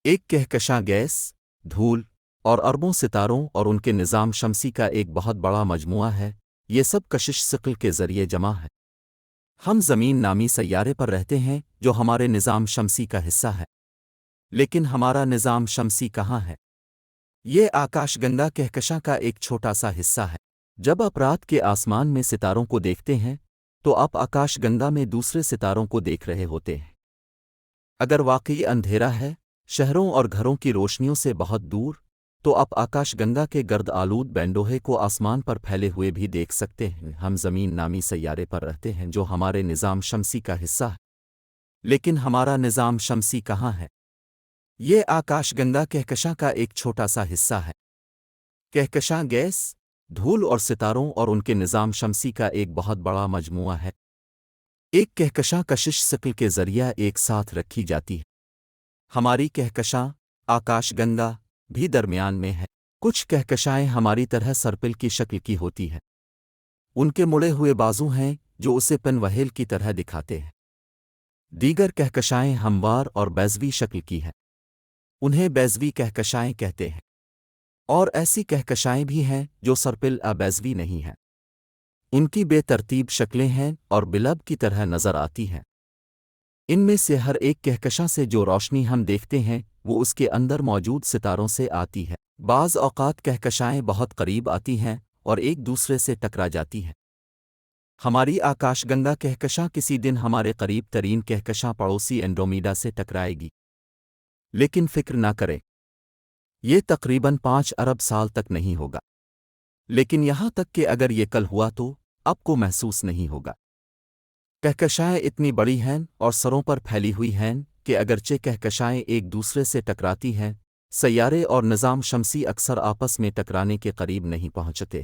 ایک کہکشاں گیس، دھول اور اربوں ستاروں اور ان کے نظام شمسی کا ایک بہت بڑا مجموعہ ہے۔ یہ سب کشش ثقل کے ذریعے جمع ہے۔ ہم زمین نامی سیارے پر رہتے ہیں جو ہمارے نظام شمسی کا حصہ ہے، لیکن ہمارا نظام شمسی کہاں ہے؟ یہ آکاش گنگا کہکشاں کا ایک چھوٹا سا حصہ ہے۔ جب آپ رات کے آسمان میں ستاروں کو دیکھتے ہیں تو آپ آکاش گنگا میں دوسرے ستاروں کو دیکھ رہے ہوتے ہیں۔ اگر واقعی اندھیرا ہے، شہروں اور گھروں کی روشنیوں سے بہت دور، تو آپ آکاش گنگا کے گرد آلود بینڈوہے کو آسمان پر پھیلے ہوئے بھی دیکھ سکتے ہیں۔ ہم زمین نامی سیارے پر رہتے ہیں جو ہمارے نظام شمسی کا حصہ ہے، لیکن ہمارا نظام شمسی کہاں ہے؟ یہ آکاش گنگا کہکشاں کا ایک چھوٹا سا حصہ ہے۔ کہکشاں گیس، دھول اور ستاروں اور ان کے نظام شمسی کا ایک بہت بڑا مجموعہ ہے۔ ایک کہکشاں کشش ثقل کے ذریعہ ایک ساتھ رکھی جاتی ہے۔ ہماری کہکشاں آکاش گنگا بھی درمیان میں ہے۔ کچھ کہکشائیں ہماری طرح سرپل کی شکل کی ہوتی ہیں۔ ان کے مڑے ہوئے بازو ہیں جو اسے پن وہیل کی طرح دکھاتے ہیں۔ دیگر کہکشائیں ہموار اور بیضوی شکل کی ہیں۔ انہیں بیضوی کہکشائیں کہتے ہیں۔ اور ایسی کہکشائیں بھی ہیں جو سرپل بیضوی نہیں ہیں۔ ان کی بے ترتیب شکلیں ہیں اور بلب کی طرح نظر آتی ہیں۔ ان میں سے ہر ایک کہکشاں سے جو روشنی ہم دیکھتے ہیں وہ اس کے اندر موجود ستاروں سے آتی ہے۔ بعض اوقات کہکشائیں بہت قریب آتی ہیں اور ایک دوسرے سے ٹکرا جاتی ہیں۔ ہماری آکاش گنگا کہکشاں کسی دن ہمارے قریب ترین کہکشاں پڑوسی اینڈرومیڈا سے ٹکرائے گی۔ لیکن فکر نہ کریں، یہ تقریباً 5 ارب سال تک نہیں ہوگا۔ لیکن یہاں تک کہ اگر یہ کل ہوا تو آپ کو محسوس نہیں ہوگا۔ کہکشائیں اتنی بڑی ہیں اور سروں پر پھیلی ہوئی ہیں کہ اگرچہ کہکشائیں ایک دوسرے سے ٹکراتی ہیں، سیارے اور نظام شمسی اکثر آپس میں ٹکرانے کے قریب نہیں پہنچتے۔